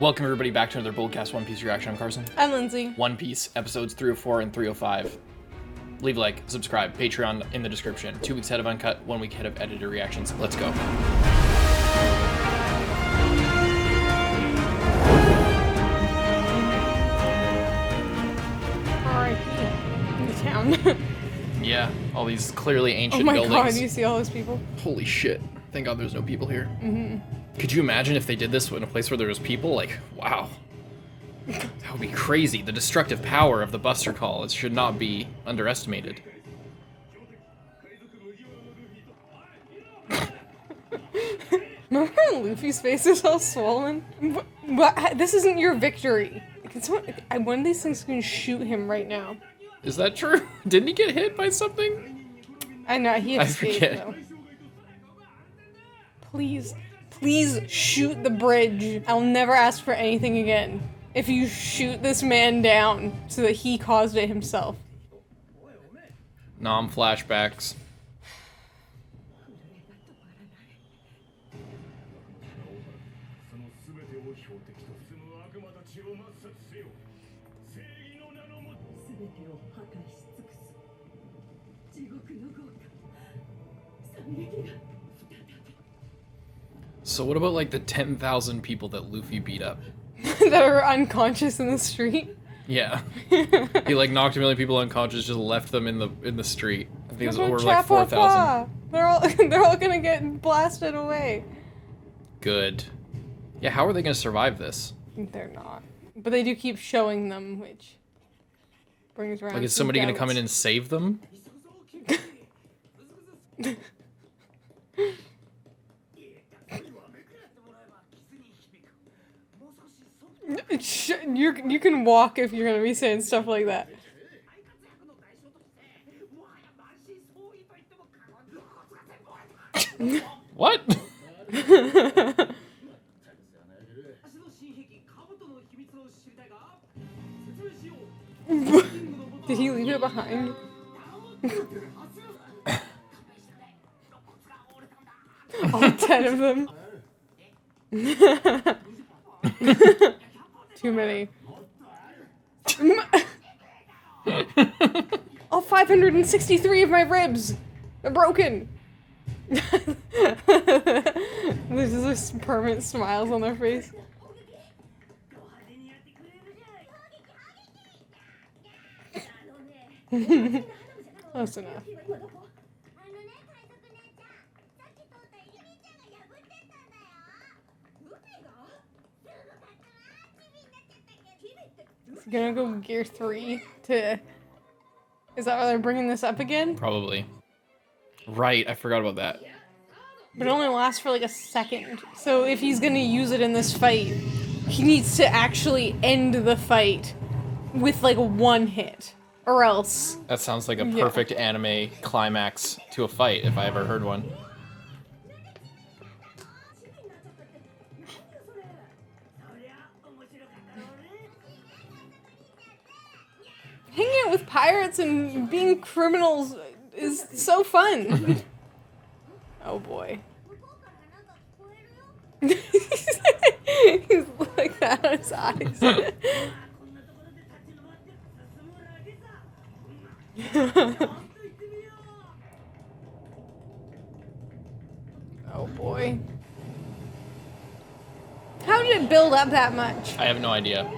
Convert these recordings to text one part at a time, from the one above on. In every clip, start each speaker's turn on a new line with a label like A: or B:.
A: Welcome everybody back to another BOLDcast One Piece reaction. I'm Carson.
B: I'm Lindsay.
A: One Piece, episodes 304 and 305. Leave a like, subscribe, Patreon in the description. 2 weeks ahead of Uncut, 1 week ahead of edited reactions. Let's go.
B: R.I.P. in the town.
A: Yeah, all these clearly ancient
B: Oh my
A: buildings.
B: god, you see all those people?
A: Holy shit. Thank god there's no people here. Could you imagine if they did this in a place where there was people? Like, wow. That would be crazy. The destructive power of the Buster Call should not be underestimated.
B: Remember when Luffy's face is all swollen? But this isn't your victory. One of these things can shoot him right now.
A: Is that true? Didn't he get hit by something?
B: I know, he escaped
A: forget.
B: though. Please, please shoot the bridge. I'll never ask for anything again. If you shoot this man down so that he caused it himself.
A: Flashbacks. So what about like the 10,000 people that Luffy beat up?
B: That are unconscious in the street?
A: Yeah. He like knocked a million people unconscious, just left them in the street. I think it was over like 4,000.
B: They're all gonna get blasted away.
A: Good. Yeah, how are they gonna survive this?
B: They're not. But they do keep showing them, which brings around
A: Like, is
B: some
A: somebody gonna
B: doubts.
A: come in and save them?
B: You can walk if you're gonna be saying stuff like that.
A: What?
B: Did he leave it behind? All 10 of them. Too many. All 563 of my ribs are broken. There's just permanent smiles on their face. Close enough. Gonna go gear 3 to... Is that why they're bringing this up again?
A: Probably. Right, I forgot about that.
B: But it only lasts for like a second. So if he's gonna use it in this fight, he needs to actually end the fight with like 1 hit. Or else...
A: That sounds like a perfect anime climax to a fight, if I ever heard one.
B: Hanging out with pirates and being criminals is so fun. Oh boy. He's like that on his eyes. Oh boy. How did it build up that much?
A: I have no idea.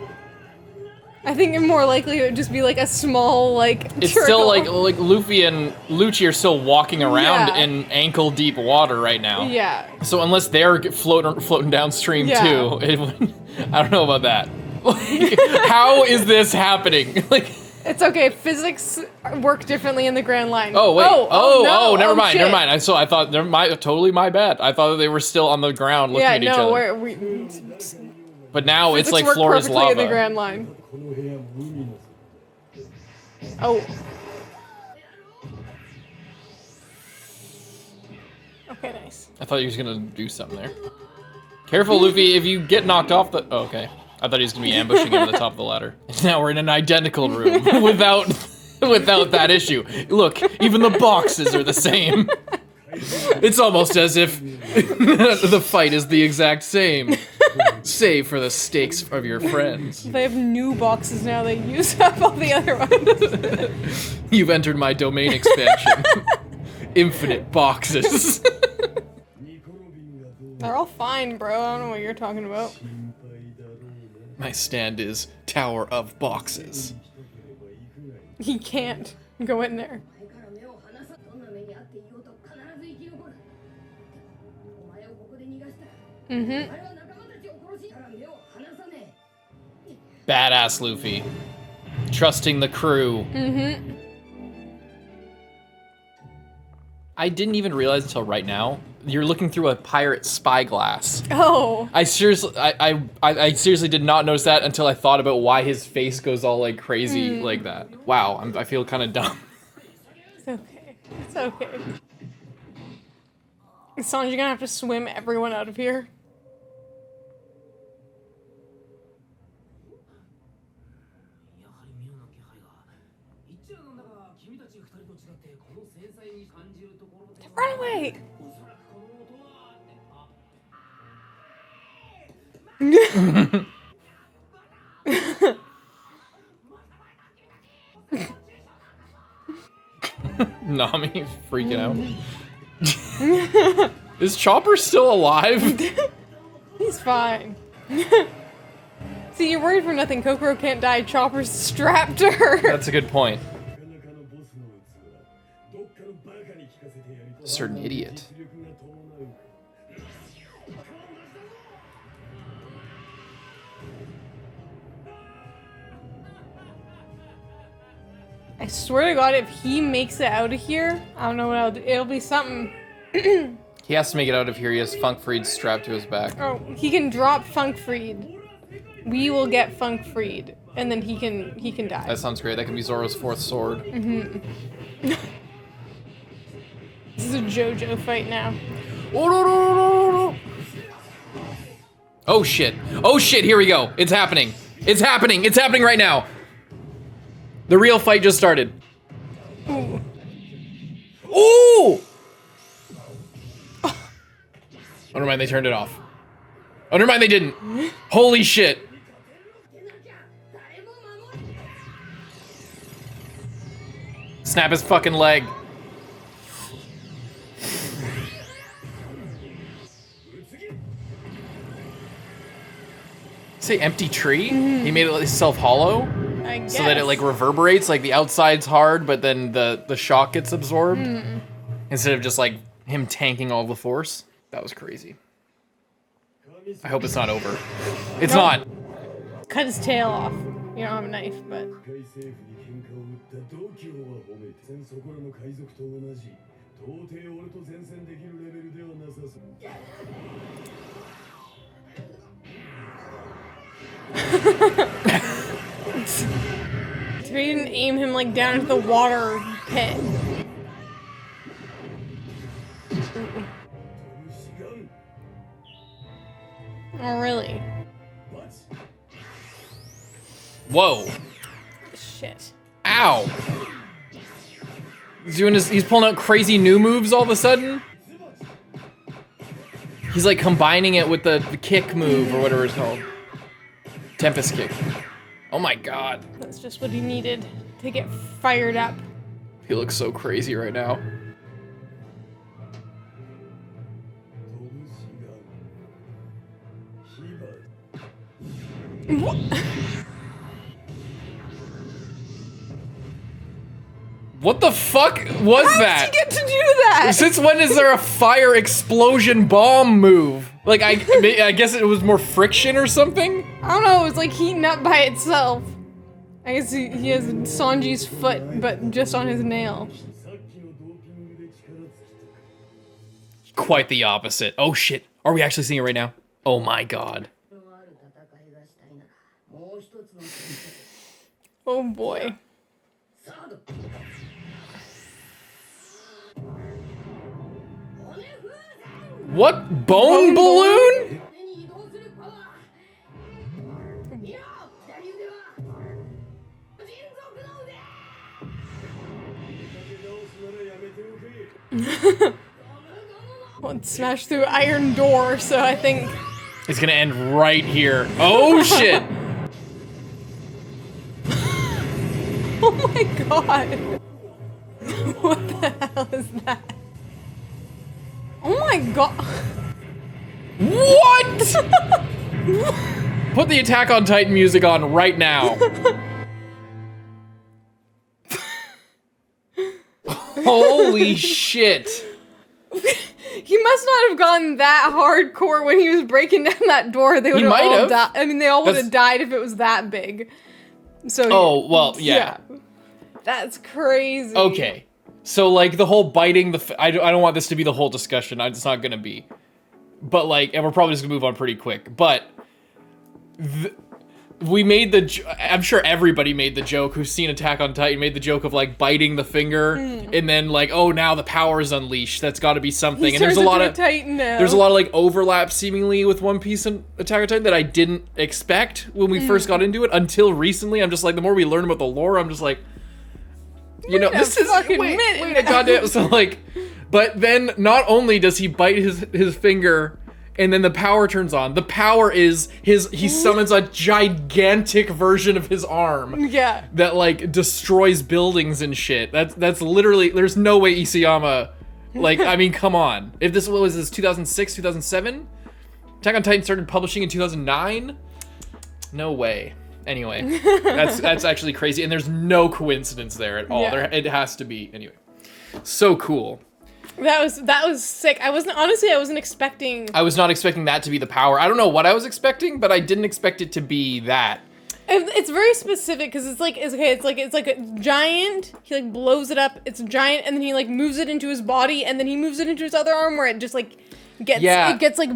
B: I think it more likely it would just be like a small, like,
A: It's
B: trickle.
A: still like Luffy and Lucci are still walking around
B: Yeah.
A: in ankle deep water right now.
B: Yeah.
A: So unless they're floating downstream
B: Yeah.
A: too, it would, I don't know about that. Like, how is this happening? Like,
B: It's okay. Physics work differently in the Grand Line.
A: oh wait,
B: no.
A: never mind,
B: shit.
A: never mind. I thought totally my bad. I thought that they were still on the ground looking at each other. But now it's like
B: work
A: floor is
B: perfectly in the
A: lava.
B: Grand Line. Oh. Okay, nice.
A: I thought he was gonna do something there. Careful, Luffy, if you get knocked off the... Oh, okay. I thought he was gonna be ambushing him at the top of the ladder. Now we're in an identical room without that issue. Look, even the boxes are the same. It's almost as if the fight is the exact same. Save for the stakes of your friends.
B: They have new boxes now. They use up all the other ones.
A: You've entered my domain expansion. Infinite boxes.
B: They're all fine, bro. I don't know what you're talking about.
A: My stand is Tower of Boxes.
B: He can't go in there. Mm-hmm.
A: Badass Luffy. Trusting the crew.
B: Mm-hmm.
A: I didn't even realize until right now, you're looking through a pirate spyglass.
B: Oh.
A: I seriously did not notice that until I thought about why his face goes all like crazy like that. Wow, I feel kind of dumb.
B: It's okay. It's okay. Sanji gonna have to swim everyone out of here. Run away!
A: Nami freaking out. Is Chopper still alive?
B: He's fine. See, you're worried for nothing. Kokoro can't die. Chopper's strapped to her.
A: That's a good point. Certain idiot.
B: I swear to God, if he makes it out of here, I don't know what I'll do. It'll be something.
A: He has to make it out of here. He has Funkfried strapped to his back.
B: Oh, he can drop Funkfried. We will get Funkfried, and then he can die.
A: That sounds great. That can be Zoro's fourth sword.
B: Mm-hmm. This is a JoJo fight now.
A: Oh shit. Oh shit, here we go. It's happening. It's happening. It's happening right now. The real fight just started.
B: Ooh.
A: Ooh! Oh, never mind, they turned it off. Oh, never mind, they didn't. Holy shit. Snap his fucking leg. Say empty tree? He made it itself hollow?
B: I guess.
A: So that it like reverberates, like the outside's hard, but then the shock gets absorbed. Instead of just like him tanking all the force. That was crazy. I hope it's not over. It's not.
B: Cut his tail off. You don't have a knife, but. So he didn't aim him like down into the water pit. Oh, really?
A: Whoa.
B: Shit.
A: Ow. He's pulling out crazy new moves all of a sudden. He's like combining it with the kick move or whatever it's called. Tempest kick. Oh my god.
B: That's just what he needed to get fired up.
A: He looks so crazy right now.
B: What?
A: What the fuck was that?
B: How did he get to do that?
A: Since when is there a fire explosion bomb move? Like, I guess it was more friction or something?
B: I don't know, it was like heating up by itself. I guess he has Sanji's foot, but just on his nail.
A: Quite the opposite. Oh shit. Are we actually seeing it right now? Oh my god.
B: Oh boy.
A: What? Bone balloon?
B: Well, it smashed through iron door, so I think...
A: It's gonna end right here. Oh shit!
B: Oh my god. What the hell is that? Oh my god.
A: What? Put the Attack on Titan music on right now. Holy shit.
B: He must not have gone that hardcore when he was breaking down that door. They would have all died. I mean, they all would have died if it was that big. So.
A: Oh, well, yeah.
B: That's crazy.
A: Okay. So, like, the whole biting I don't want this to be the whole discussion. It's not gonna be. But, like, and we're probably just gonna move on pretty quick. But, we made I'm sure everybody made the joke who's seen Attack on Titan, made the joke of, like, biting the finger, and then, like, oh, now the power is unleashed. That's gotta be something. And there's a lot of, there's a lot of, like, overlap, seemingly, with One Piece and Attack on Titan that I didn't expect when we first got into it, until recently. I'm just like, the more we learn about the lore, I'm just like, you know, this is, wait a goddamn, so, like, but then, not only does he bite his finger, and then the power turns on. The power is he summons a gigantic version of his arm.
B: Yeah. That,
A: like, destroys buildings and shit. That's literally, there's no way Isayama, like, I mean, come on. If this was 2006, 2007? Attack on Titan started publishing in 2009? No way. Anyway, that's actually crazy, and there's no coincidence there at all.
B: Yeah.
A: It has to be. Anyway, so cool.
B: That was sick. I wasn't expecting.
A: I was not expecting that to be the power. I don't know what I was expecting, but I didn't expect it to be that.
B: It's very specific because it's like a giant. He like blows it up. It's a giant, and then he like moves it into his body, and then he moves it into his other arm where it just like gets like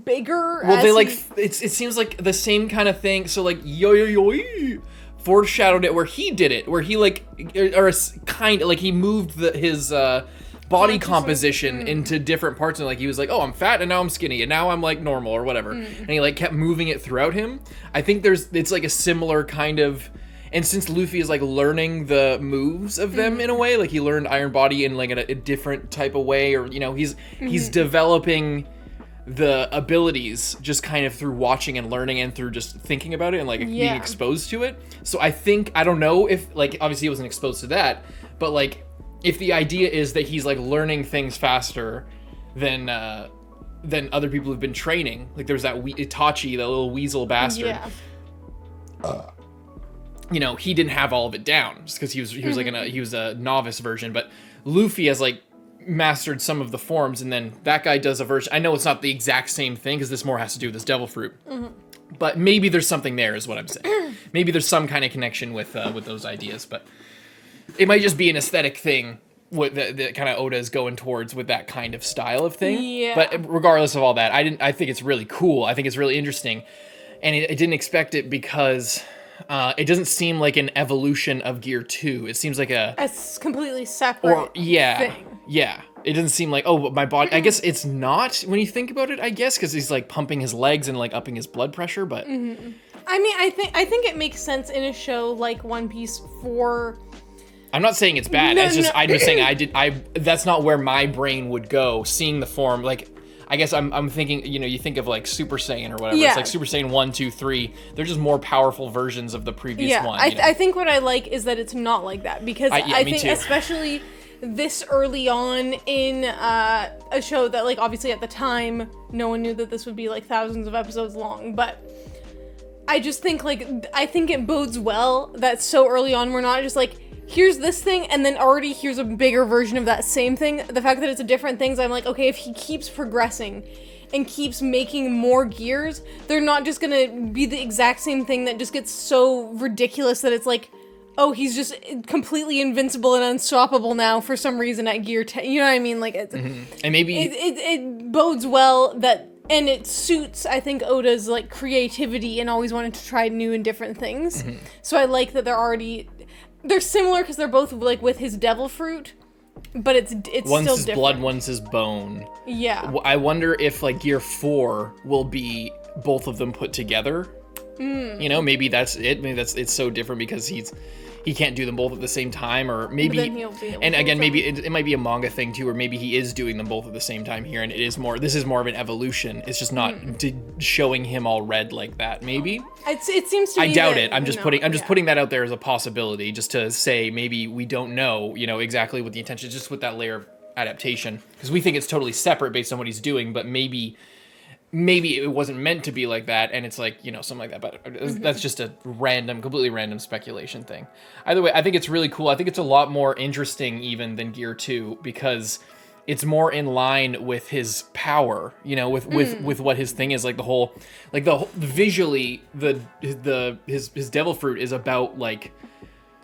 B: bigger.
A: Well, they like it seems like the same kind of thing. So like yo foreshadowed it where he did it, where he like or kind of like he moved his body composition into different parts, and like he was like, oh, I'm fat and now I'm skinny and now I'm like normal or whatever, and he like kept moving it throughout him. I think it's like a similar kind of, and since Luffy is like learning the moves of them in a way, like he learned Iron Body in like a different type of way, or you know, he's developing the abilities just kind of through watching and learning and through just thinking about it and like being exposed to it. So I don't know if, like, obviously he wasn't exposed to that, but like if the idea is that he's like learning things faster than other people who've been training, like there's that Itachi, that little weasel bastard. You know, he didn't have all of it down just because he was like he was a novice version, but Luffy has like mastered some of the forms, and then that guy does a version. I know it's not the exact same thing because this more has to do with this devil fruit, but maybe there's something there is what I'm saying. Maybe there's some kind of connection with those ideas, but it might just be an aesthetic thing with that kind of Oda is going towards with that kind of style of thing.
B: Yeah.
A: But regardless of all that, I think it's really cool. I think it's really interesting, and I didn't expect it because it doesn't seem like an evolution of Gear 2. It seems like a
B: completely separate thing.
A: Yeah. It doesn't seem like, oh, my body. I guess it's not when you think about it, I guess, because he's like pumping his legs and like upping his blood pressure, but.
B: I mean, I think it makes sense in a show like One Piece for.
A: I'm not saying it's bad. I'm just saying that's not where my brain would go seeing the form. Like, I guess I'm thinking, you know, you think of like Super Saiyan or whatever. Yeah. It's like Super Saiyan 1, 2, 3. They're just more powerful versions of the previous one.
B: I think what I like is that it's not like that, because I think especially this early on in a show that, like, obviously at the time no one knew that this would be like thousands of episodes long, but I just think I think it bodes well that so early on we're not just like, here's this thing and then already here's a bigger version of that same thing. The fact that it's a different things, I'm like, okay, if he keeps progressing and keeps making more gears, they're not just gonna be the exact same thing that just gets so ridiculous that it's like, oh, he's just completely invincible and unstoppable now for some reason at gear 10. You know what I mean? Like, it's,
A: and maybe
B: it bodes well that, and it suits, I think, Oda's like creativity and always wanting to try new and different things. So I like that they're similar because they're both like with his devil fruit, but it's
A: one's
B: still
A: his
B: different.
A: blood, one's his bone.
B: Yeah.
A: I wonder if like Gear 4 will be both of them put together. You know, maybe that's it. Maybe it's so different because he can't do them both at the same time, or maybe, and again, maybe it might be a manga thing too, or maybe he is doing them both at the same time here, and this is more of an evolution. It's just not showing him all red like that. Maybe
B: it seems to.
A: I doubt it. I'm just putting that out there as a possibility, just to say maybe we don't know, you know, exactly what the intention is, just with that layer of adaptation, because we think it's totally separate based on what he's doing, but maybe it wasn't meant to be like that, and it's like, you know, something like that, but that's just a completely random speculation thing. Either way, I think it's really cool. I think it's a lot more interesting even than Gear 2, because it's more in line with his power, you know, with what his thing is, like visually, his devil fruit is about, like,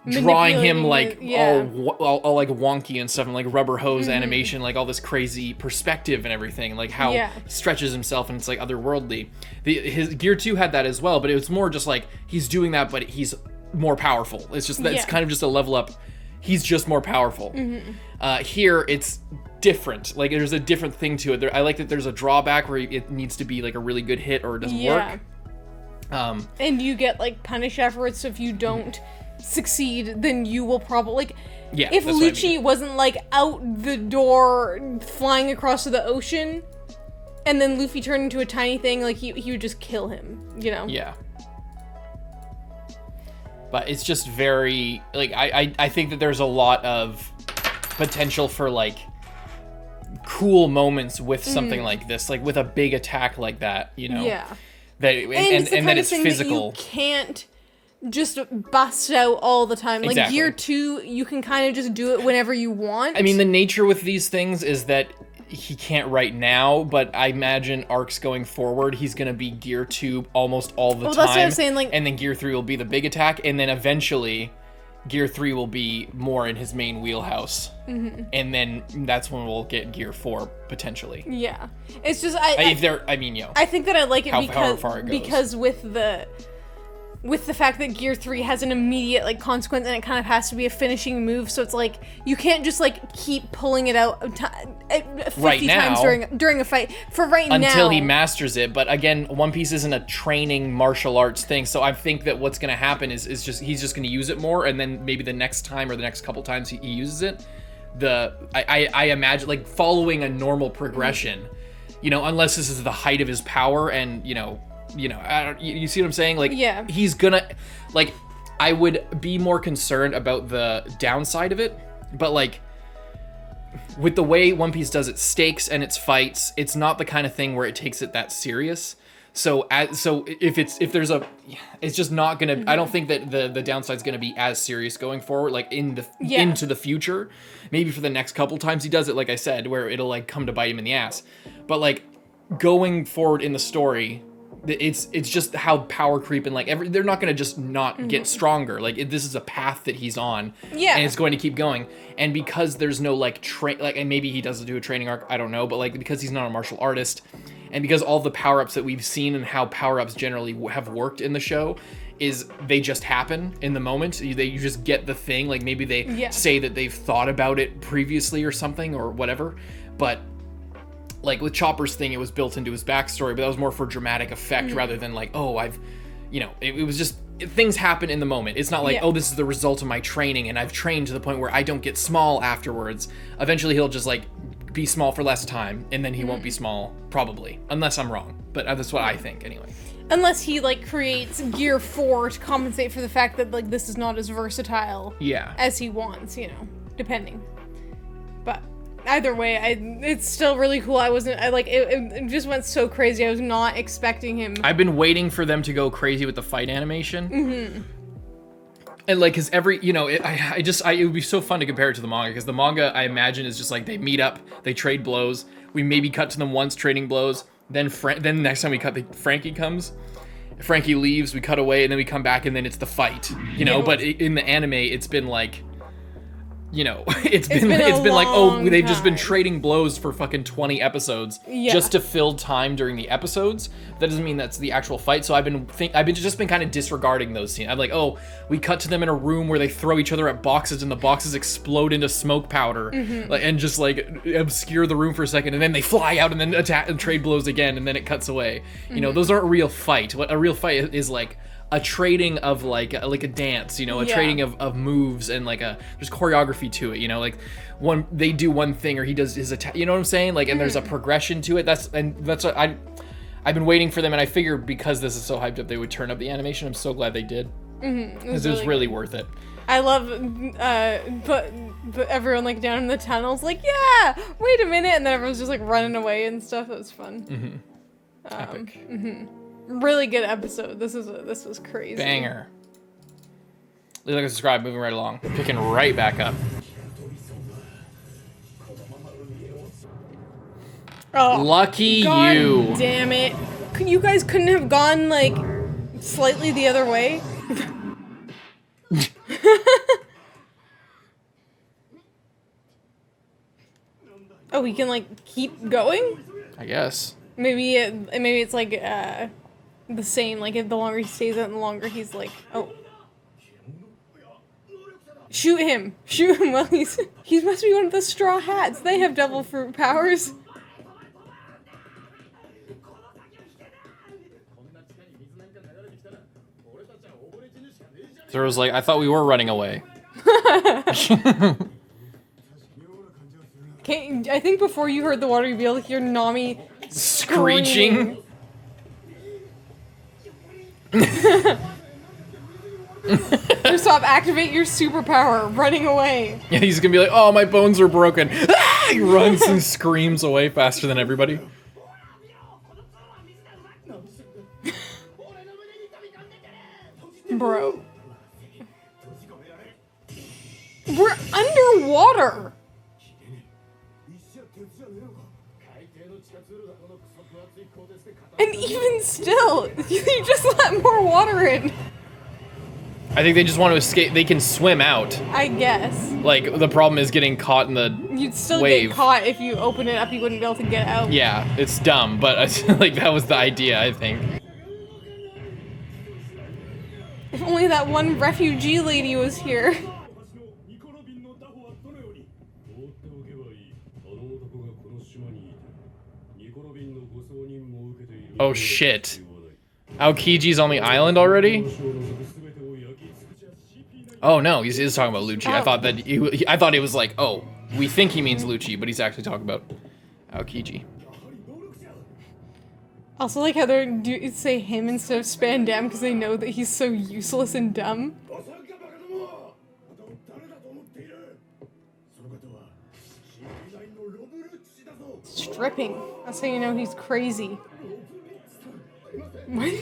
A: drawing him like all like wonky and stuff, and like rubber hose animation, like all this crazy perspective and everything, like how he stretches himself, and it's like otherworldly. His Gear 2 had that as well, but it was more just like he's doing that, but he's more powerful. It's just that's kind of just a level up. He's just more powerful. Here it's different. Like there's a different thing to it. I like that there's a drawback where it needs to be like a really good hit or it doesn't work.
B: And you get like punish efforts if you don't succeed, then you will probably, like, if Lucci wasn't like out the door flying across to the ocean and then Luffy turned into a tiny thing, like he would just kill him, you know?
A: Yeah. But it's just very, like, I think that there's a lot of potential for like cool moments with something like this, like with a big attack like that, you know?
B: Yeah.
A: That and that it's physical.
B: That you can't just bust out all the time. Like
A: exactly.
B: Gear 2, you can kind of just do it whenever you want.
A: I mean, the nature with these things is that he can't right now, but I imagine arcs going forward, he's going to be Gear 2 almost all the time.
B: That's what I was saying, like,
A: and then Gear 3 will be the big attack, and then eventually Gear 3 will be more in his main wheelhouse. And then that's when we'll get Gear 4 potentially.
B: Yeah. It's just
A: I think that I like it
B: because with the fact that Gear 3 has an immediate, like, consequence, and it kind of has to be a finishing move, so it's like, you can't just, like, keep pulling it out 50 times during a fight. For right now.
A: Until he masters it, but again, One Piece isn't a training martial arts thing, so I think that what's going to happen is just, he's just going to use it more, and then maybe the next time, or the next couple times he uses it, I imagine, like, following a normal progression, you know, unless this is the height of his power, and, you see what I'm saying? Like, he's gonna, like, I would be more concerned about the downside of it, but, like, with the way One Piece does its stakes and its fights, it's not the kind of thing where it takes it that serious. So it's just not gonna, I don't think that the downside's gonna be as serious going forward, like, into the future. Maybe for the next couple times he does it, like I said, where it'll, like, come to bite him in the ass. But, like, going forward in the story, it's just how power creep and, like, they're not going to just not get stronger. Like, this is a path that he's on, and it's going to keep going. And because there's no, like, and maybe he does do a training arc, I don't know, but, like, because he's not a martial artist, and because all the power-ups that we've seen and how power-ups generally have worked in the show is they just happen in the moment. You just get the thing. Like, maybe they say that they've thought about it previously or something or whatever, but like with Chopper's thing, it was built into his backstory, but that was more for dramatic effect rather than like, oh, it was just, things happen in the moment. It's not like, oh, this is the result of my training and I've trained to the point where I don't get small afterwards. Eventually he'll just, like, be small for less time, and then he won't be small, probably, unless I'm wrong. But that's what I think anyway. Unless
B: he, like, creates Gear 4 to compensate for the fact that, like, this is not as versatile as he wants, depending. But either way, it's still really cool. It just went so crazy. I was not expecting him.
A: I've been waiting for them to go crazy with the fight animation. And, like, cause it would be so fun to compare it to the manga, because the manga, I imagine, is just like, they meet up, they trade blows, we maybe cut to them once trading blows, then next time we cut, Franky comes, Franky leaves, we cut away, and then we come back, and then it's the fight, But in the anime, it's been like, you know, it's been like, oh, they've just been trading blows for fucking 20 episodes just to fill time during the episodes. That doesn't mean that's the actual fight. So I've been kind of disregarding those scenes. I'm like, oh, we cut to them in a room where they throw each other at boxes and the boxes explode into smoke powder, and just like obscure the room for a second, and then they fly out and then attack and trade blows again, and then it cuts away. You know, those aren't a real fight. What a real fight is like a trading of like a dance, you know, a trading of moves, and like there's choreography to it, you know, like they do one thing or he does his attack, you know what I'm saying? Like, and there's a progression to it. That's what I've been waiting for them, and I figured because this is so hyped up, they would turn up the animation. I'm so glad they did. Because it was really worth it.
B: I love, but everyone like down in the tunnels, like, yeah, wait a minute, and then everyone's just like running away and stuff. It was fun.
A: Epic.
B: Really good episode. This was crazy.
A: Banger. Leave a like and subscribe. Moving right along. Picking right back up.
B: Oh,
A: lucky
B: God
A: you.
B: Damn it! You guys couldn't have gone like slightly the other way. Oh, we can like keep going?
A: I guess.
B: Maybe it's like the same, like the longer he stays out, the longer he's like, oh. Shoot him while he must be one of the straw hats. They have devil fruit powers.
A: Zoro's like, I thought we were running away.
B: I think before you heard the water, you'd be able to hear Nami
A: screeching.
B: Usopp, activate your superpower, running away.
A: Yeah, he's gonna be like, oh, my bones are broken. Ah! He runs and screams away faster than everybody.
B: Bro. We're underwater. And even still, you just let more water in.
A: I think they just want to escape. They can swim out.
B: I guess.
A: Like, the problem is getting caught in the
B: You'd still
A: wave.
B: get caught if you open it up. You wouldn't be able to get out.
A: Yeah, it's dumb, but like that was the idea, I think.
B: If only that one refugee lady was here.
A: Oh shit. Aokiji's on the island already? Oh no, he is talking about Lucci.
B: Oh.
A: I thought it was like, oh, we think he means Lucci, but he's actually talking about Aokiji.
B: Also, like how they say him instead of Spandam because they know that he's so useless and dumb. Stripping. That's how you know he's crazy. What?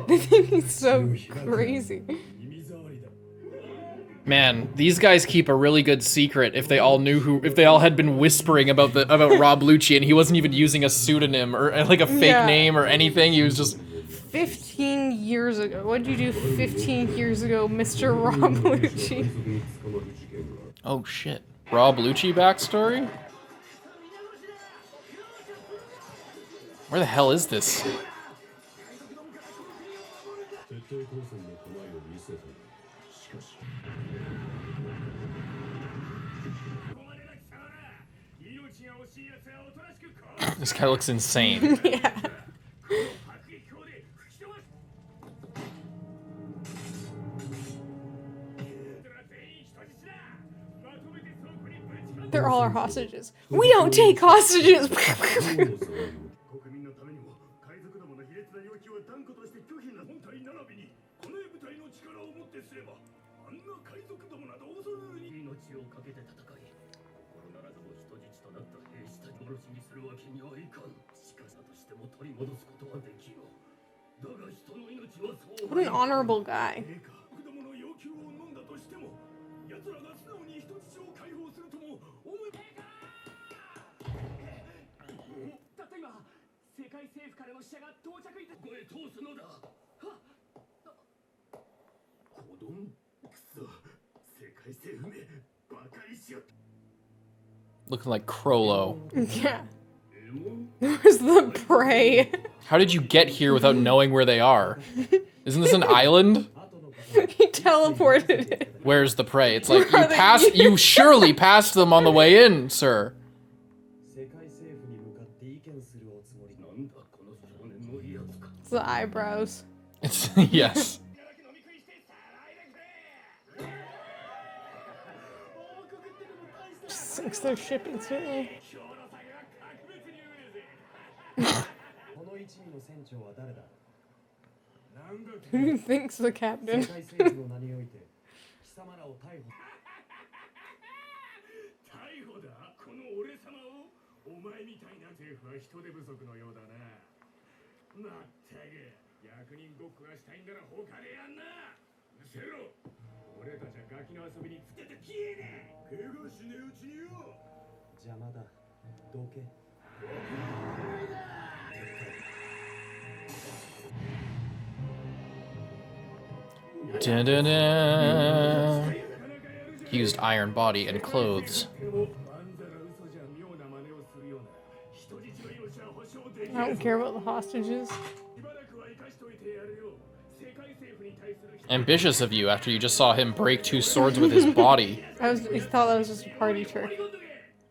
B: They think he's so crazy.
A: Man, these guys keep a really good secret if they all had been whispering about Rob Lucci and he wasn't even using a pseudonym or like a fake name or anything. He was just
B: 15 years ago. What did you do 15 years ago, Mr. Rob Lucci?
A: Oh shit. Rob Lucci backstory? Where the hell is this? This guy looks insane.
B: Yeah. They're all our hostages. We don't take hostages! What an honorable guy.
A: Looking like Crollo.
B: Yeah. Where's the prey?
A: How did you get here without knowing where they are? Isn't this an island?
B: He teleported it.
A: Where's the prey? It's like, you surely passed them on the way in, sir.
B: It's the eyebrows.
A: It's, yes.
B: Sinks their ship instantly. Who thinks the captain?
A: Da-da-da. He used iron body and clothes.
B: I don't care about the hostages.
A: Ambitious of you after you just saw him break 2 swords with his body.
B: I thought that was just a party trick.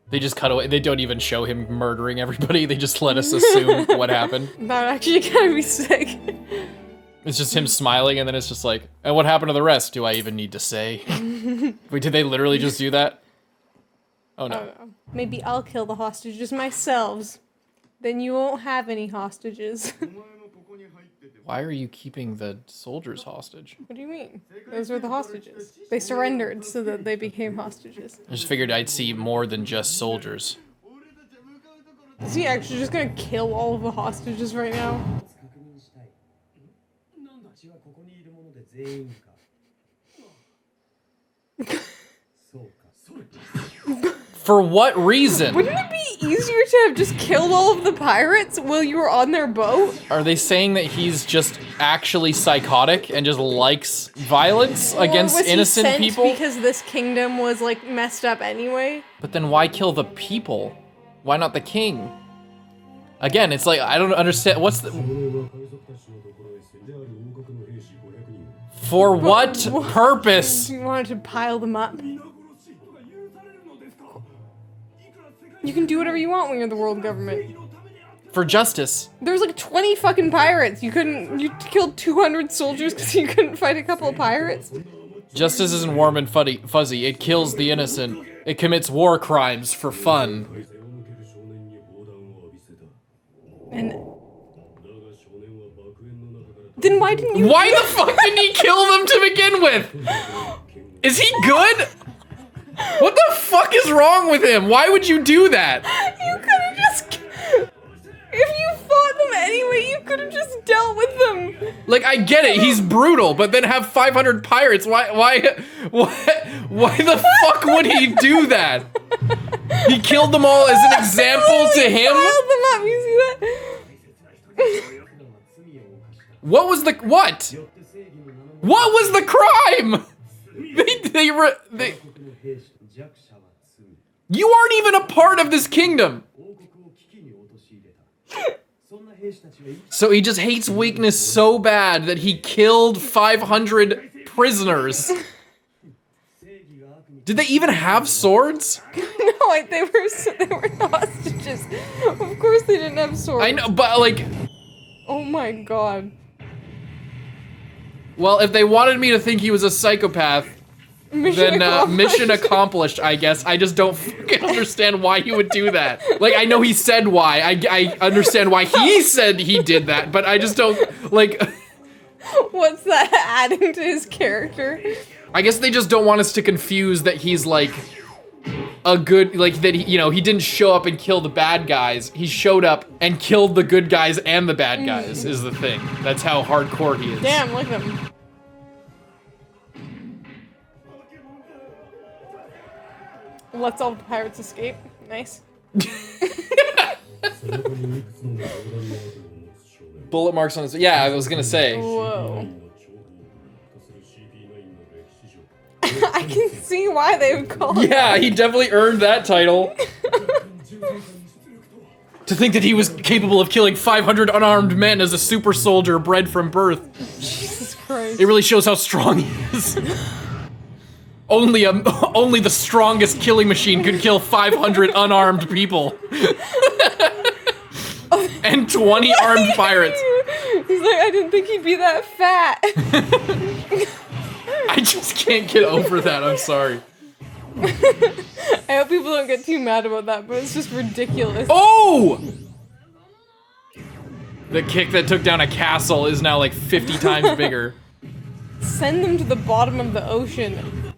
A: They just cut away. They don't even show him murdering everybody. They just let us assume what happened.
B: That would actually kind of be sick.
A: It's just him smiling, and then it's just like, and what happened to the rest? Do I even need to say? Wait, did they literally just do that? Oh no.
B: Maybe I'll kill the hostages myself. Then you won't have any hostages.
A: Why are you keeping the soldiers hostage?
B: What do you mean? Those were the hostages. They surrendered so that they became hostages.
A: I just figured I'd see more than just soldiers.
B: Is he actually just gonna kill all of the hostages right now?
A: For what reason?
B: Wouldn't it be easier to have just killed all of the pirates while you were on their boat?
A: Are they saying that he's just actually psychotic and just likes violence against innocent people?
B: Because this kingdom was like messed up anyway.
A: But then why kill the people? Why not the king? Again, it's like, I don't understand. What's the... For what purpose?
B: You wanted to pile them up. You can do whatever you want when you're the world government.
A: For justice.
B: There was like 20 fucking pirates. You killed 200 soldiers because you couldn't fight a couple of pirates?
A: Justice isn't warm and fuzzy. It kills the innocent. It commits war crimes for fun.
B: And... Then why didn't you...
A: Why the fuck didn't he kill them to begin with? Is he good? What the fuck is wrong with him? Why would you do that?
B: You could have just... If you fought them anyway, you could have just dealt with them.
A: Like, I get it, he's brutal, but then have 500 pirates. Why the fuck would he do that? He killed them all as an example to him?
B: Piled them up, you see that?
A: What was the... What? What was the crime? They You aren't even a part of this kingdom. So he just hates weakness so bad that he killed 500 prisoners. Did they even have swords?
B: No, they were hostages. Of course they didn't have swords.
A: I know, but like...
B: Oh my god.
A: Well, if they wanted me to think he was a psychopath, mission accomplished, I guess. I just don't fucking understand why he would do that. Like, I know he said why. I understand why he said he did that, but I just don't, like...
B: What's that adding to his character?
A: I guess they just don't want us to confuse that he's, like, a good... Like, that, he didn't show up and kill the bad guys. He showed up and killed the good guys and the bad guys, is the thing. That's how hardcore he is.
B: Damn, look at him. Lets all the pirates escape. Nice.
A: Bullet marks on his... Yeah, I was gonna say.
B: Whoa. I can see why they would call it.
A: Yeah, he definitely earned that title. To think that he was capable of killing 500 unarmed men as a super soldier bred from birth.
B: Jesus Christ.
A: It really shows how strong he is. Only the strongest killing machine could kill 500 unarmed people. And 20 armed pirates.
B: He's like, I didn't think he'd be that fat.
A: I just can't get over that, I'm sorry.
B: I hope people don't get too mad about that, but it's just ridiculous.
A: Oh! The kick that took down a castle is now like 50 times bigger.
B: Send them to the bottom of the ocean.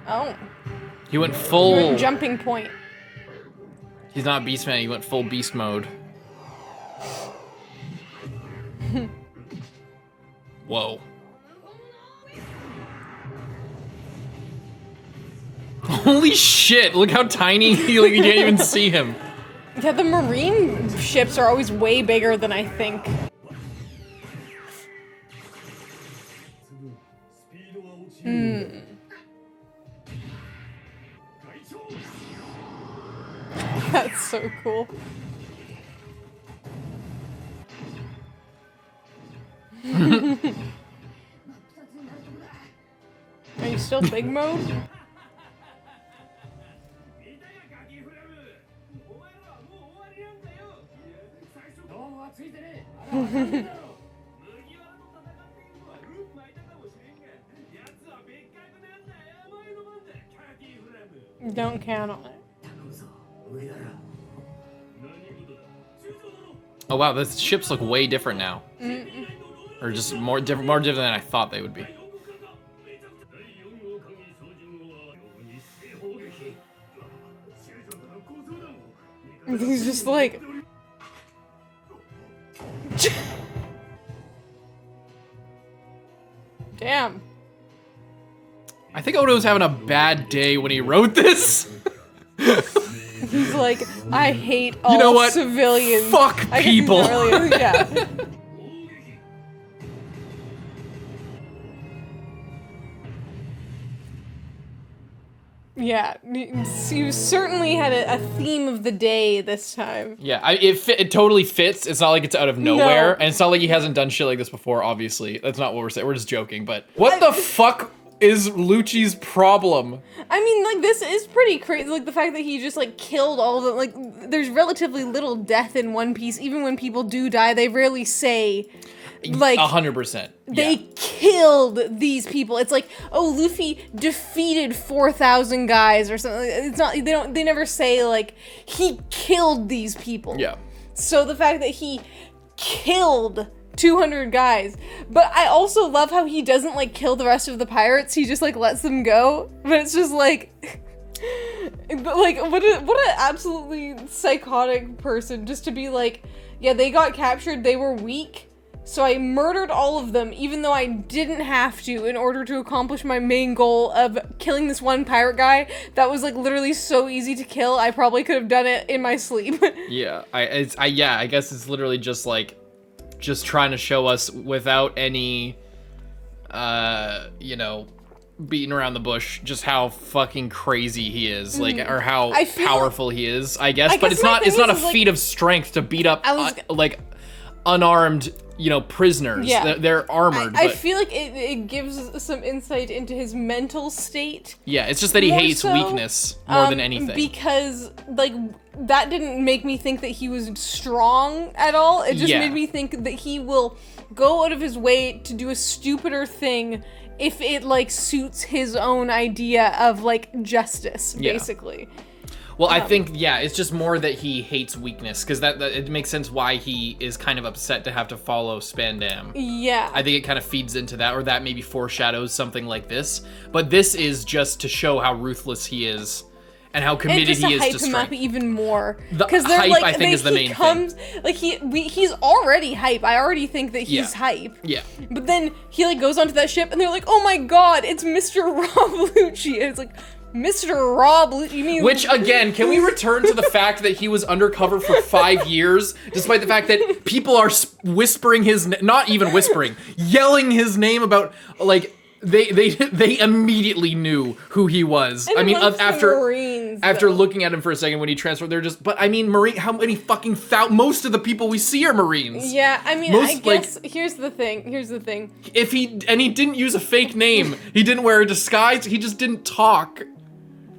B: Oh.
A: He went full...
B: jumping point.
A: He's not Beast Man, he went full beast mode. Whoa. Holy shit, look how tiny he, like, you can't even see him.
B: Yeah, the marine ships are always way bigger than I think. That's so cool. Are you still big mode? Don't count on it.
A: Oh wow, the ships look way different now. Or just more different than I thought they would be.
B: He's just like... Damn.
A: I think Odo's having a bad day when he wrote this.
B: He's like, I hate all civilians.
A: Fuck people.
B: Yeah. Yeah, you certainly had a theme of the day this time.
A: Yeah, it totally fits. It's not like it's out of nowhere, and it's not like he hasn't done shit like this before, obviously. That's not what we're saying. We're just joking, but... What the fuck is Lucci's problem?
B: I mean, like, this is pretty crazy. Like, the fact that he just, like, killed all of them. Like, there's relatively little death in One Piece. Even when people do die, they rarely say... Like
A: 100%.
B: They killed these people. It's like, oh, Luffy defeated 4,000 guys or something. It's not, they never say like he killed these people.
A: Yeah.
B: So the fact that he killed 200 guys, but I also love how he doesn't like kill the rest of the pirates. He just like lets them go. But it's just like but like what an absolutely psychotic person just to be like, yeah, they got captured, they were weak. So I murdered all of them, even though I didn't have to, in order to accomplish my main goal of killing this one pirate guy that was like literally so easy to kill. I probably could have done it in my sleep.
A: Yeah, I guess it's literally just like, just trying to show us without any, you know, beating around the bush, just how fucking crazy he is, like, or how powerful he is, I guess. But it's not a feat of strength to beat up like unarmed, you know, prisoners. Yeah. They're armored.
B: I feel like it gives some insight into his mental state.
A: Yeah, it's just that he hates weakness more than anything.
B: Because, like, that didn't make me think that he was strong at all. It just made me think that he will go out of his way to do a stupider thing if it, like, suits his own idea of, like, justice, basically.
A: Well, I think, it's just more that he hates weakness, because that it makes sense why he is kind of upset to have to follow Spandam.
B: Yeah.
A: I think it kind of feeds into that, or that maybe foreshadows something like this. But this is just to show how ruthless he is, and how committed he is to strength.
B: And just to hype him up even more.
A: The hype, like, I think, is the main thing.
B: Like, he's already hype. I already think that he's hype.
A: Yeah.
B: But then he, like, goes onto that ship, and they're like, oh my god, it's Mr. Rob Lucci. And it's like... Mr. Rob, you mean...
A: Which, again, can we return to the fact that he was undercover for 5 years, despite the fact that people are whispering his... Not even whispering, yelling his name about, like... They immediately knew who he was.
B: And
A: I mean, after
B: Marines,
A: looking at him for a second when he transferred, they're just... But, I mean, how many fucking... Most of the people we see are Marines.
B: Yeah, I mean, I guess... Here's the thing.
A: If he didn't use a fake name, he didn't wear a disguise, he just didn't talk.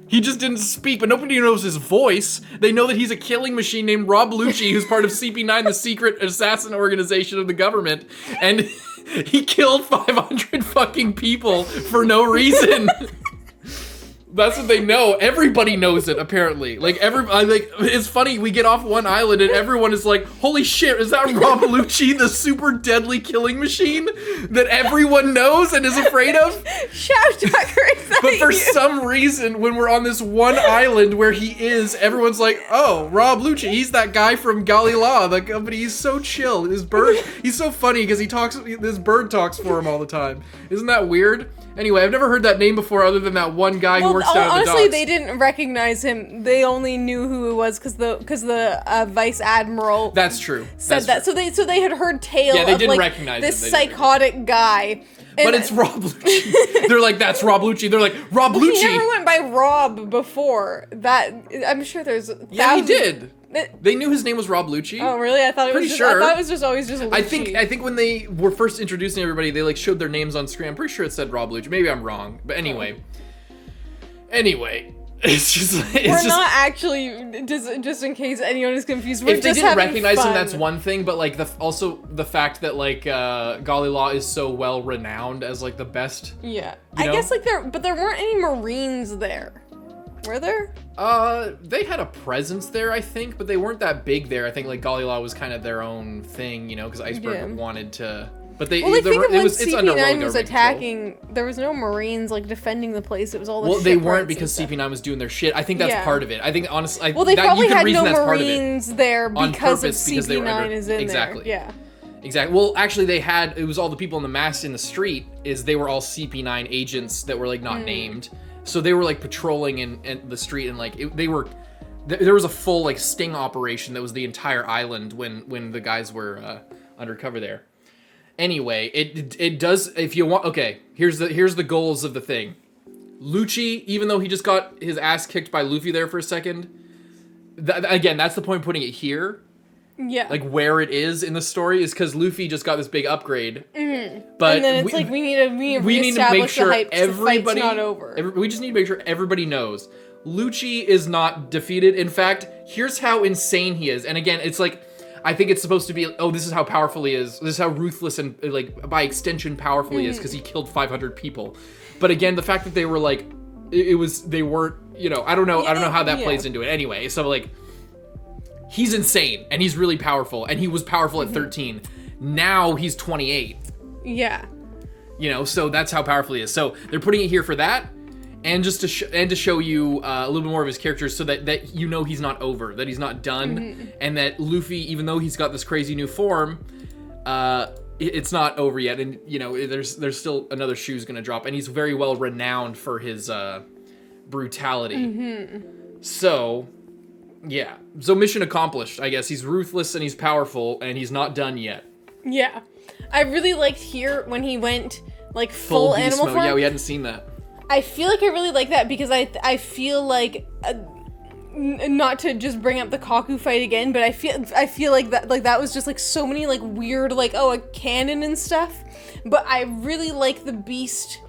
A: He just didn't speak, but nobody knows his voice. They know that he's a killing machine named Rob Lucci, who's part of CP9, the secret assassin organization of the government. And... He killed 500 fucking people for no reason. That's what they know. Everybody knows it, apparently. It's funny, we get off one island and everyone is like, holy shit, is that Rob Lucci, the super deadly killing machine that everyone knows and is afraid of?
B: Shout, Tucker,
A: but for some reason, when we're on this one island where he is, everyone's like, oh, Rob Lucci, he's that guy from Galila, the company. He's so chill. His bird, he's so funny because this bird talks for him all the time. Isn't that weird? Anyway, I've never heard that name before other than that one guy who works down at the docks.
B: Honestly, they didn't recognize him. They only knew who it was because the vice admiral.
A: That's true.
B: Said that. So they had heard tale
A: they
B: of
A: didn't
B: like
A: recognize
B: this psychotic guy.
A: But it's Rob Lucci. They're like, that's Rob Lucci. They're like, Rob Lucci.
B: He never went by Rob before. That I'm sure there's.
A: Yeah, he did. They knew his name was Rob Lucci.
B: Oh, really? I thought it was just,
A: sure.
B: I thought it was just always just Lucci.
A: I think when they were first introducing everybody, they like showed their names on screen. I'm pretty sure it said Rob Lucci. Maybe I'm wrong, but anyway, it's
B: not actually just in case anyone is confused.
A: If they didn't recognize him, that's one thing. But like also the fact that like Galila is so well renowned as like the best.
B: Yeah, I guess like there weren't any Marines there. Were there?
A: They had a presence there, I think, but they weren't that big there. I think like Galila was kind of their own thing, you know, because Iceberg wanted to. But they,
B: think of when CP9 was
A: attacking.
B: Control. There was no Marines like defending the place. It was all the.
A: Well, they weren't because CP9 was doing their shit. I think that's part of it. I think honestly,
B: they probably had no Marines there because of CP9 is in there. Yeah.
A: Exactly. Well, actually, it was all the people in the mast in the street. They were all CP9 agents that were like not named. So they were like patrolling in the street and like there was a full like sting operation that was the entire island when the guys were undercover there. Anyway, it does, if you want, okay, here's the goals of the thing. Lucci, even though he just got his ass kicked by Luffy there for a second, again, that's the point of putting it here.
B: Yeah.
A: Like where it is in the story is because Luffy just got this big upgrade.
B: Mm-hmm.
A: But
B: and then it's we need to make sure the fight's not over.
A: We just need to make sure everybody knows. Lucci is not defeated. In fact, here's how insane he is. And again, it's like, I think it's supposed to be, oh, this is how powerful he is. This is how ruthless and like by extension powerful he is because he killed 500 people. But again, the fact that they were like, they weren't, you know, I don't know how that plays into it. Anyway, so like, he's insane and he's really powerful and he was powerful at 13. Now he's 28.
B: Yeah.
A: You know, so that's how powerful he is. So they're putting it here for that and just to show you a little bit more of his character so that you know he's not over, that he's not done, and that Luffy, even though he's got this crazy new form, it's not over yet, and you know there's still another shoe's gonna drop, and he's very well renowned for his brutality. So yeah, so mission accomplished, I guess. He's ruthless and he's powerful and he's not done yet. Yeah,
B: I really liked here when he went like full animal form.
A: Yeah, we hadn't seen that.
B: I feel like I really like that because I feel like not to just bring up the Kaku fight again, but I feel like that was just like so many like weird like a cannon and stuff. But I really like the beast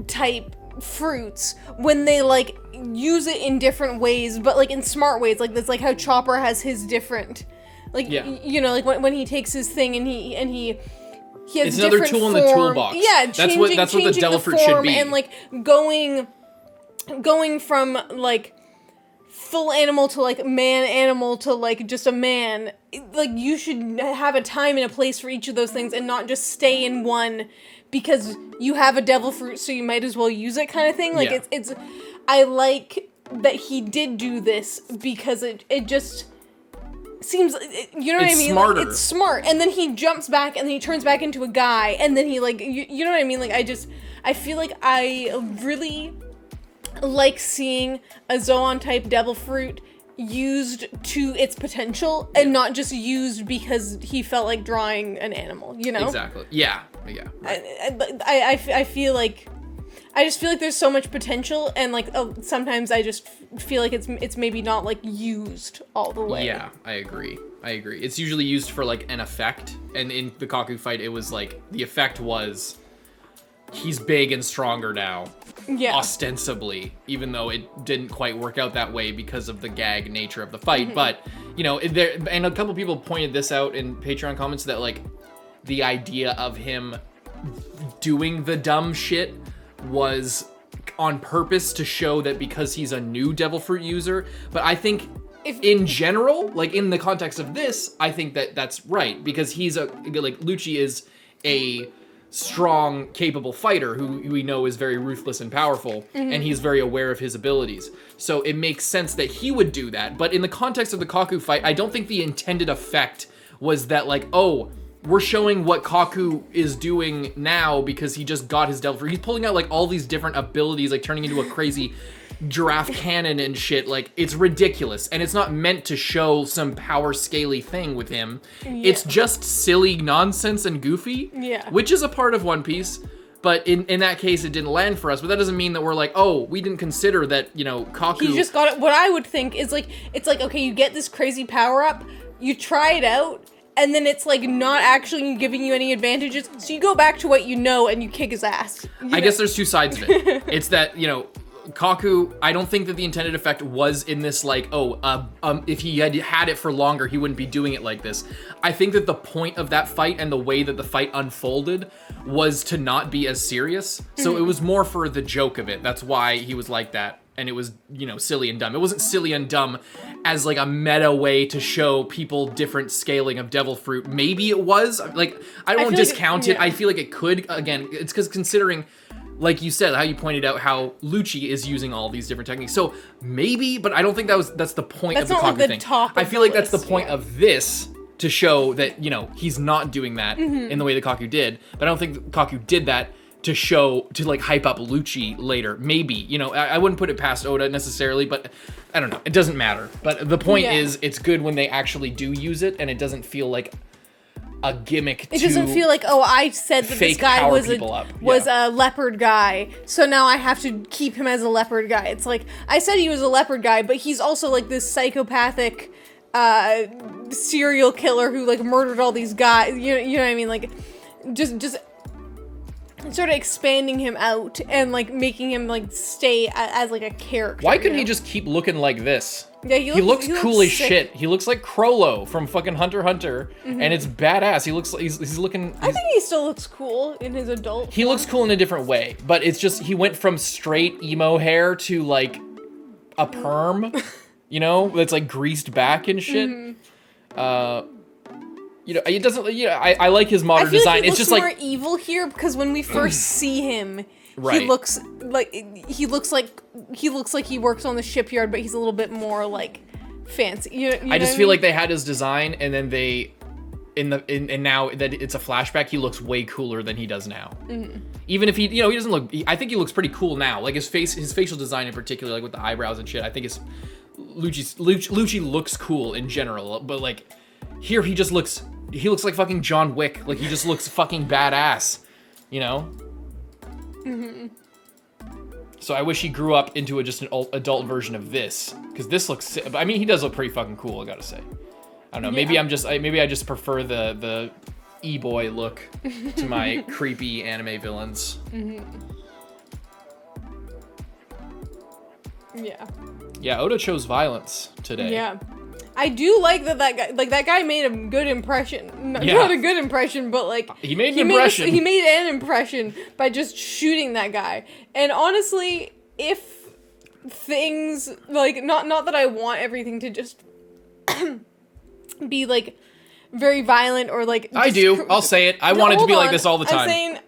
B: type fruits when they like use it in different ways, but like in smart ways. Like that's like how Chopper has his different, like you know, like when he takes his thing and he has
A: it's another tool in the toolbox.
B: Yeah,
A: that's what the devil fruit should be.
B: And like going from like full animal to like man animal to like just a man. Like you should have a time and a place for each of those things and not just stay in one because you have a devil fruit, so you might as well use it kind of thing. Like it's I like that he did do this because it just seems, you know what I mean?
A: Smarter.
B: Like, it's smart. And then he jumps back and then he turns back into a guy and then he like, you know what I mean? Like I feel like I really like seeing a Zoan type devil fruit used to its potential and not just used because he felt like drawing an animal, you know?
A: Exactly. Yeah. Right.
B: I feel like there's so much potential, and like sometimes I just feel like it's maybe not like used all the way.
A: Yeah, I agree. It's usually used for like an effect, and in the Kaku fight, it was like the effect was he's big and stronger now. Yeah. Ostensibly, even though it didn't quite work out that way because of the gag nature of the fight. But, you know, and a couple people pointed this out in Patreon comments that, like, the idea of him doing the dumb shit was on purpose to show that because he's a new Devil Fruit user. But I think in general, like, in the context of this, I think that that's right. Because he's Lucci is a strong, capable fighter who we know is very ruthless and powerful, and he's very aware of his abilities. So it makes sense that he would do that. But in the context of the Kaku fight, I don't think the intended effect was that, like, oh, we're showing what Kaku is doing now because he just got his Devil Fruit. He's pulling out, like, all these different abilities, like turning into a crazy giraffe cannon and shit. Like, it's ridiculous, and it's not meant to show some power scaly thing with him. It's just silly nonsense and goofy, which is a part of One Piece, but in that case it didn't land for us. But that doesn't mean that we're like, oh, we didn't consider that, you know, Kaku
B: he just got it. What I would think is like, it's like, okay, you get this crazy power up, you try it out, and then it's like not actually giving you any advantages, so you go back to what you know and you kick his ass.
A: I guess there's two sides of it. It's that, you know, Kaku, I don't think that the intended effect was in this, like, if he had it for longer, he wouldn't be doing it like this. I think that the point of that fight and the way that the fight unfolded was to not be as serious. So it was more for the joke of it. That's why he was like that. And it was, you know, silly and dumb. It wasn't silly and dumb as, like, a meta way to show people different scaling of Devil Fruit. Maybe it was. Like, I don't want to discount it. I feel like it could. Again, it's because considering, like you said, how you pointed out how Lucci is using all these different techniques. So maybe, but I don't think that's the point of the Kaku thing. I feel like that's the point of this, to show that, you know, he's not doing that in the way that Kaku did. But I don't think Kaku did that to like hype up Lucci later. Maybe, you know, I wouldn't put it past Oda necessarily, but I don't know. It doesn't matter. But the point is, it's good when they actually do use it, and it doesn't feel like a gimmick.
B: It doesn't feel like, oh, I said that this guy was a leopard guy, so now I have to keep him as a leopard guy. It's like, I said he was a leopard guy, but he's also like this psychopathic serial killer who like murdered all these guys. You know what I mean? Like, just sort of expanding him out and like making him like stay as like a character.
A: Why couldn't he just keep looking like this?
B: Yeah,
A: he looks cool as shit. He looks like Crollo from fucking Hunter x Hunter, and it's badass. He looks like he's looking.
B: I think he still looks cool in his adult.
A: He looks cool in a different way, but it's just he went from straight emo hair to like a perm, you know, that's like greased back and shit. You know, it doesn't. You know, I like his modern design.
B: Like
A: it's just like
B: more evil here because when we first see him, he looks like he works on the shipyard, but he's a little bit more like fancy. You know
A: I just feel like they had his design, and then they, and now that it's a flashback, he looks way cooler than he does now. Even if he, you know, he doesn't look. I think he looks pretty cool now. Like his facial design in particular, like with the eyebrows and shit. I think Lucci looks cool in general, but like here he just looks. He looks like fucking John Wick. Like, he just looks fucking badass, you know? So I wish he grew up into just an adult version of this. Because this looks... I mean, he does look pretty fucking cool, I gotta say. I don't know. Maybe maybe I just prefer the e-boy look to my creepy anime villains. Yeah, Oda chose violence today.
B: Yeah. I do like that guy made a good impression. Not a good impression, but like
A: he made an impression.
B: He made an impression by just shooting that guy. And honestly, if things like not that I want everything to just be like very violent or like
A: I do. I'll say it. I want it to be like this all the time.
B: I'm saying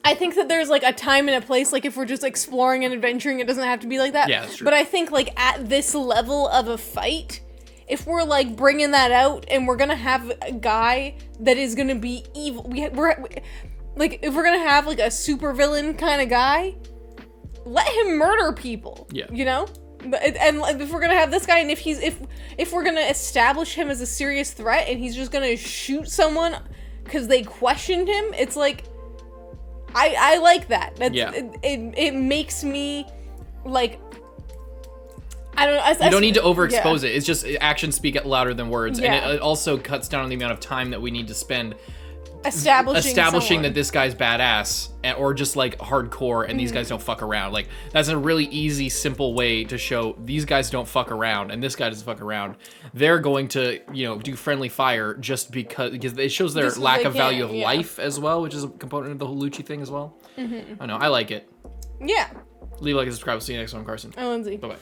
B: I think that there's like a time and a place, like if we're just exploring and adventuring, it doesn't have to be like that.
A: Yeah, that's true.
B: But I think like at this level of a fight, if we're like bringing that out and we're gonna have a guy that is gonna be evil, we're like if we're gonna have like a super villain kind of guy, let him murder people.
A: Yeah.
B: You know? And if we're gonna have this guy, and if we're gonna establish him as a serious threat, and he's just gonna shoot someone because they questioned him, it's like, I like that. It makes me like, I don't know.
A: You don't need to overexpose it. It's just actions speak louder than words, and it also cuts down on the amount of time that we need to spend establishing that this guy's badass, or just like hardcore, and these guys don't fuck around. Like, that's a really easy, simple way to show these guys don't fuck around, and this guy doesn't fuck around. They're going to, do friendly fire just because it shows their lack of value of life as well, which is a component of the whole lucci thing as well. I know, I like it.
B: Yeah.
A: Leave a like and subscribe. We'll see you next one, Carson.
B: I'm Lindsay.
A: Bye-bye.